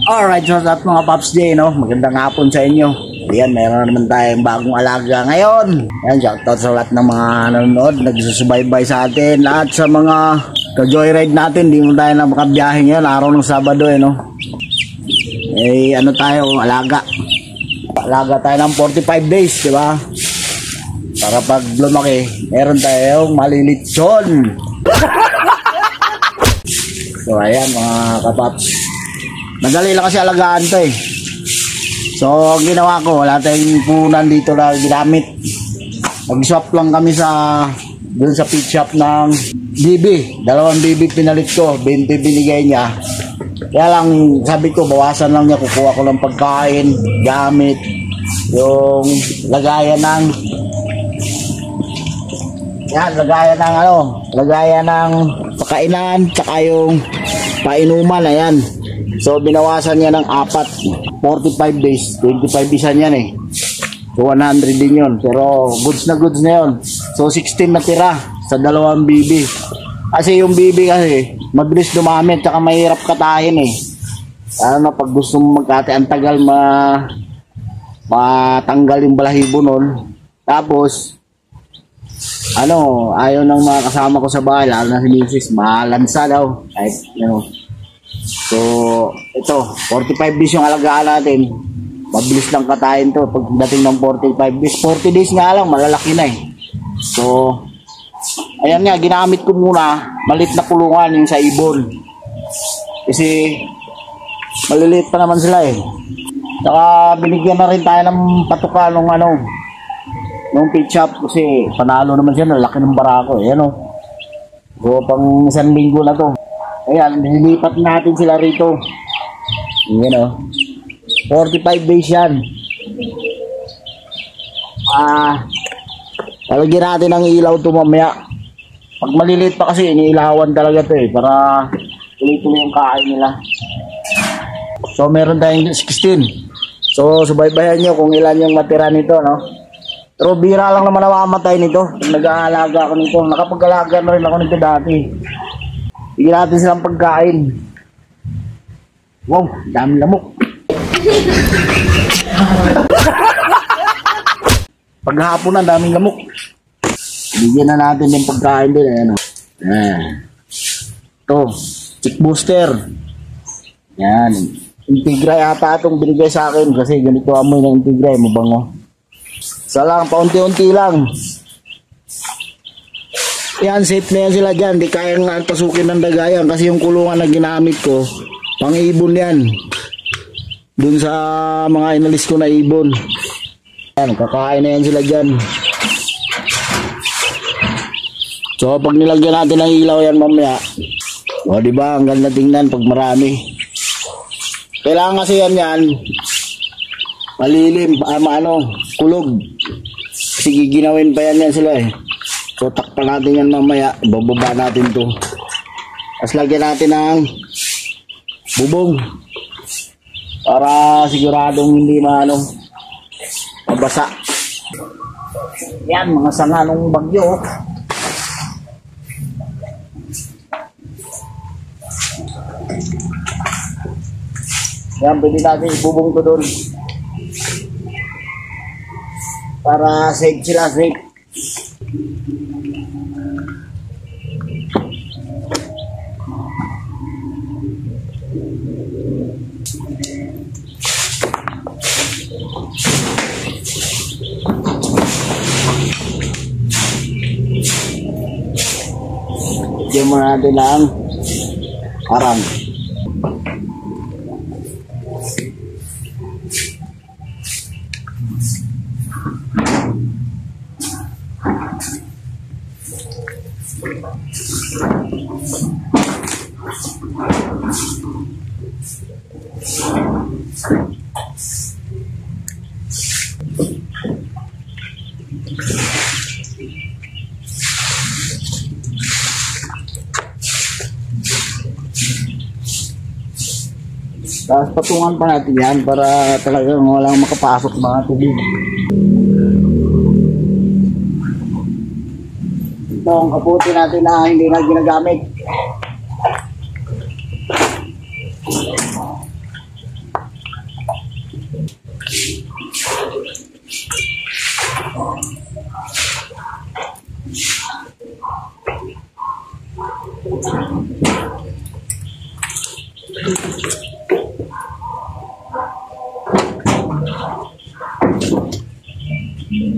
Alright, so up mga Pops J, no? Magandang hapon sa inyo. Ayan, meron naman tayong bagong alaga ngayon. Ayan, shoutout sa lahat ng mga nanonood, nagsusubaybay sa atin. Lahat sa mga ka-joyride natin, di mo tayo na makabiyahe ngayon, araw ng Sabado, no? Eh, ano tayo, alaga. Alaga tayo ng 45 days, di ba? Para pag lumaki, meron tayong malilitsyon. So, ayan mga kapaps. Madali lang kasi alagaan to eh. So, ang ginawa ko, wala tayong punan dito na ginamit. Nag-swap lang kami dun sa pit shop ng BB. 2 BB pinalit ko, 20 binigay niya. Kaya lang, sabi ko, bawasan lang niya, kukuha ko ng pagkain, gamit, yung lagayan ng lagayan ng pakainan, tsaka yung painuman, ayan. So, binawasan niya ng 4, 45 days, 25 isan yan eh. So, 100 din yun. Pero, goods na yun. So, 16 na tira sa 2 BB. Kasi yung BB kasi, mabilis dumamit, tsaka mahirap katahin eh. Ano na, pag gusto mo magkate, ang tagal matanggal yung balahibo nun. Tapos, ayaw ng mga kasama ko sa bahay, lalo na si Mrs. Malansa daw. Kahit, So, ito, 45 days yung alagaan natin. Mabilis lang katayin to pagdating ng 45 days. 40 days nga lang, malalaki na eh. So, ayan nga, ginamit ko muna, malit na kulungan yung sa ibon. Kasi, maliliit pa naman sila eh. Saka, binigyan na rin tayo ng patuka nung pit shop kasi panalo naman siya, nalaki ng barako eh. So, pang 1 linggo na to. Ayan, nilipat natin sila rito. Ayan 45 days yan. Talagyan natin ng ilaw to mamaya. Pag maliliit pa kasi, iniilawan talaga to eh. Para tuloy-tuloy yung kain nila. So, meron tayong 16. So, subaybayan nyo kung ilan yung matira nito, no? Pero bira lang naman namamatay nito. Nag-aalaga ako nito. Nakapag-alaga na rin ako nito dati. Bigyan natin silang pagkain. Wow, dami lamok. Paghapon na, daming lamok. Bigyan na natin yung pagkain din. Ayan. Ito, chick booster. Yan. Integra yata itong binigay sa akin kasi ganito amoy ng Integra, mabango. Isa lang, paunti-unti lang. Yan, safe na yan sila dyan. Di kayang pasukin ng dagayan kasi yung kulungan na ginamit ko, pang-ibon yan. Dun sa mga inalis ko na ibon. Yan, kakain na yan sila dyan. So, pag nilagyan natin ng ilaw yan mamaya, o diba, ang ganda tingnan pag marami. Kailangan kasi yan, malilim, kulog. Kasi giginawin pa yan sila eh. So, takpan natin yan mamaya. Bababa natin to. Tapos lagyan natin ng bubong. Para siguradong hindi mabasa. Yan, mga sanga ng bagyo. Yan, pwede natin ibubong to doon. Para safe sila, safe. Diyan mo natin lang arang. Tapos patungan pa natin yan para talagang walang makapasok mga tubig. Ito ang kaputi natin na hindi na ginagamit. Diba?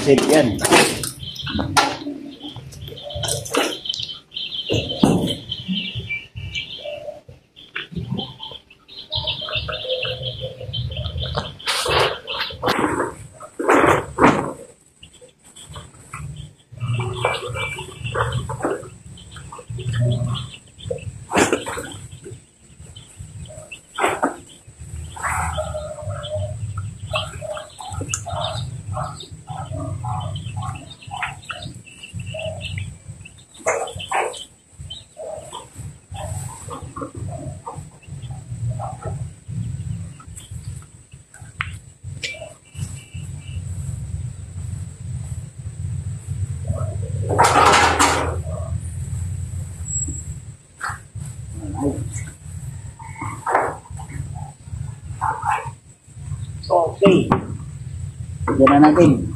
Safe yan. Okay. Tignan na natin.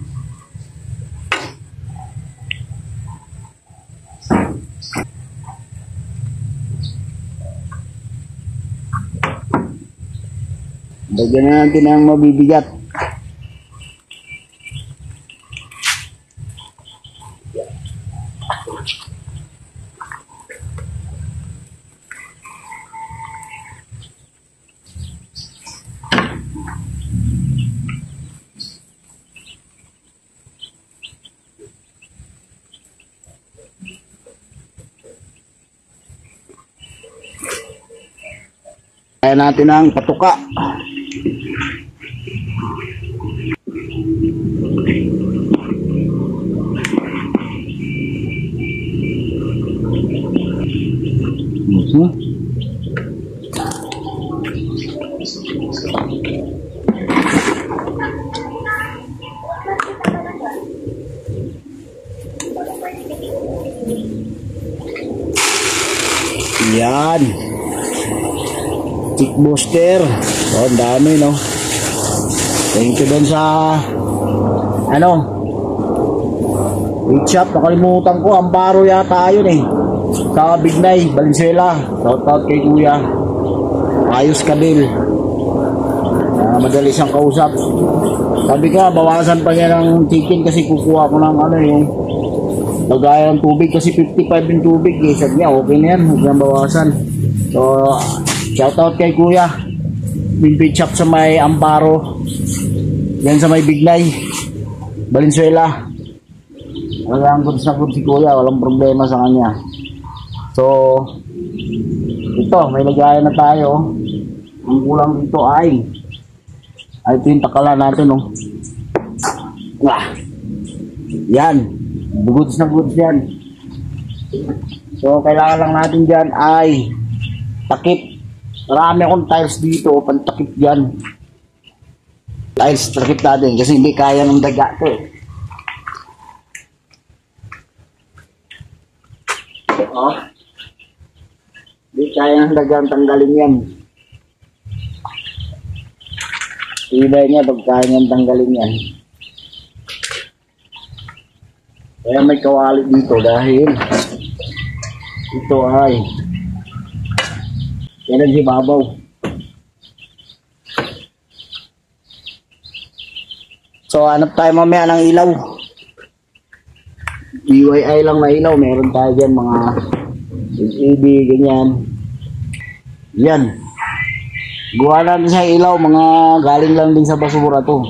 Lagyan na natin ang mabibigat. Kaya natin ang patuka. Yan. Tick booster. Oh, dami, no? Thank you dun sa Big Shop. Nakalimutan ko, Amparo yata yun eh. Sa Bignay, Valenzuela. Shout out kay Kuya. Ayos ka din. Madali siyang kausap. Sabi ka, bawasan pa niya ng chicken kasi kukuha ko ng yung lagaya ng tubig kasi 55 yung tubig eh. Sabi niya, okay na yan, huwag nang bawasan. So, shout out kay Kuya. Big Shop sa may Amparo. Yan sa may Bignay, Valenzuela. Walang goods na goods si Kuya, walang problema sa kanya. So, ito, may lagayan na tayo. Ang kulang dito ay ito yung takala natin, no? Yan, goods na goods yan. So, kailangan lang natin dyan ay takip. Marami akong tiles dito, pantakip dyan. Tiles, takip natin kasi hindi kaya ng daga to eh. Hindi kaya ng daga ang tanggalin yan. Ibay niya pag kaya niyang tanggalin yan. Kaya may kawali dito dahil ito ay yan si babaw. So hanap tayo mamaya ng ilaw. DIY lang na ilaw. Meron tayo dyan mga LED, ganyan. Yan. Gawa natin sa ilaw. Mga galing lang din sa basura to.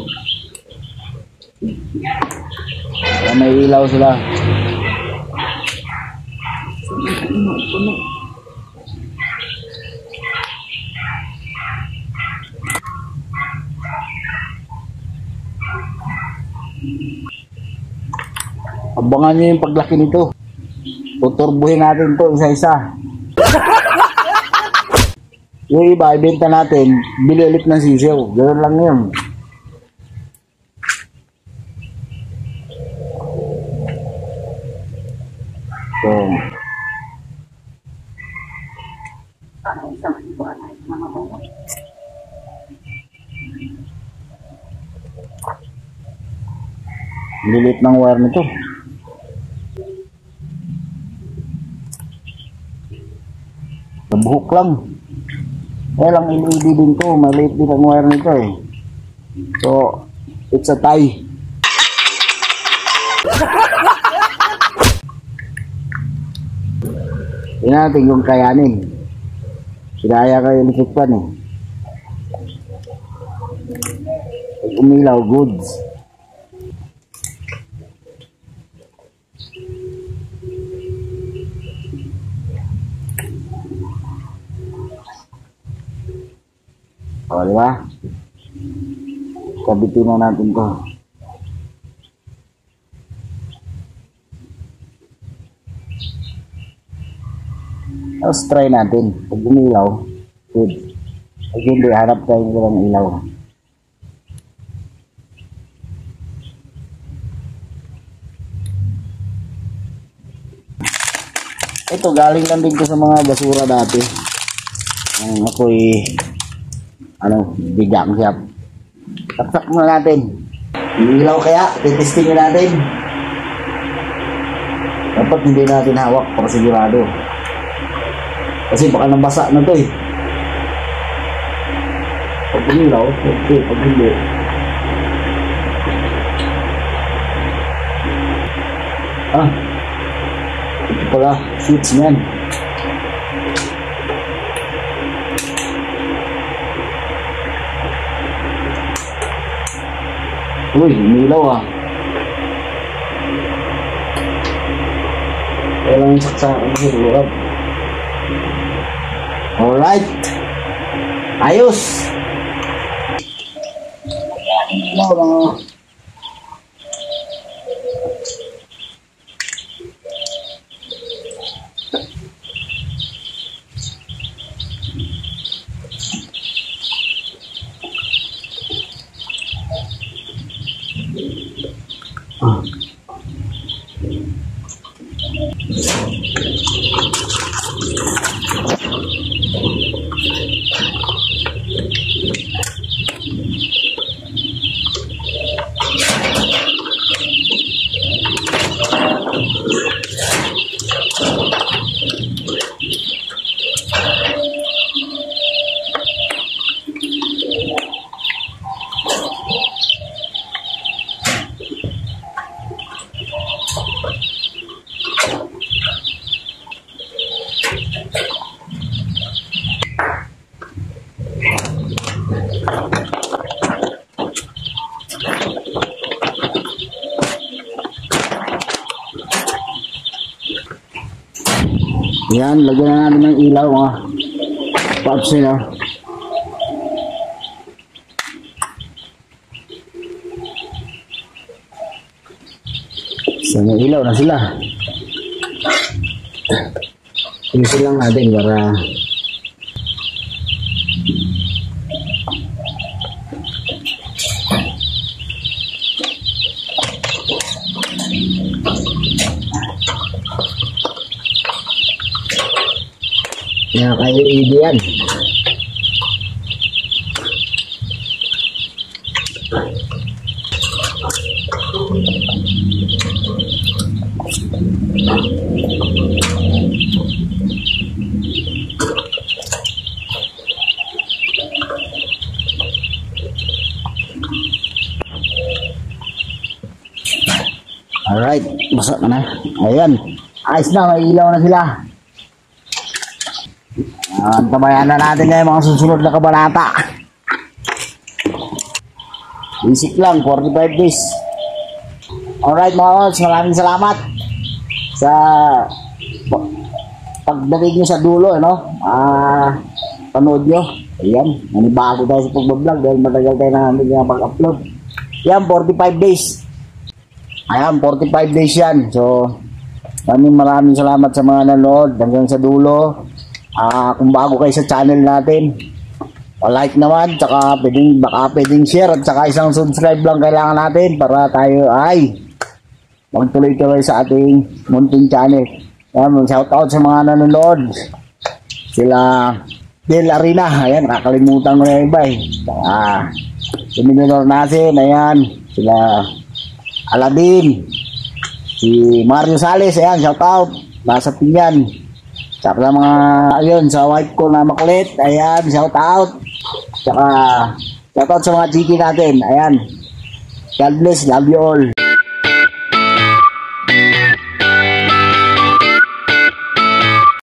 Kaya may ilaw sila. Abangan nyo yung paglaki nito. Tuturbuhin natin to isa-isa. Yung iba, ibenta natin, bili ulit ng sisiyo. Ganoon lang yun. So, lilit ng wire nito. buhok lang. Kaya lang LED din to, maliit din ang wire nito eh. So, it's a tie. Tingnan natin yung kayanin. Sinaya kayo electric pan eh. Pag umilaw, goods. O, diba? Kabitin na natin to. Tapos try natin. Pag umilaw, good. Pag hindi, harap tayo ng ilaw. Ito, galing lang din ko sa mga basura dati. Ako'y bigang siya. Taksak muna natin. Ilaw kaya, titesting natin. Dapat hindi natin hawak para sigurado. Kasi baka nabasa na to eh. Pag ilaw, okay. Pag hindi, ito pala, switch niyan. Uy, umilaw ah. Kailangan saksakan sa loob. Alright. Ayos. Ilaw lang. Yan, lagyan na natin ng ilaw mga pops nila. So, may ilaw na sila. Inisin lang natin para ya kayo idean. Alright, masak na. Ayan, ayos na, may ilaw na sila. Tabayan na natin ngayon mga susunod na kabanata. Basic lang, 45 days. Alright mga kaws, maraming salamat sa pagdating nyo sa dulo, panood nyo. Ayan, nanibago tayo sa pagbablog dahil matagal tayo na hindi nga pag-upload. Yan, 45 days. Ayan, 45 days yan. So, maraming salamat sa mga nanood hanggang sa dulo. Kung bago kayo sa channel natin, like naman, tsaka baka pwedeng share at tsaka isang subscribe lang kailangan natin para tayo ay magtuloy-tuloy sa ating munting channel. Shout out sa mga nanonood. Sila Del Arena, ayan, nakakalimutan ko na yung iba eh. Si Minor Nasin, ayan, sila Aladin, si Mario Sales, ayan, shout out, nasa Pinyan. Sa mga, ayun, sa wife ko na makulit, ayan, shout out. Tsaka, shout out sa mga chiki natin, ayan. God bless, love you all.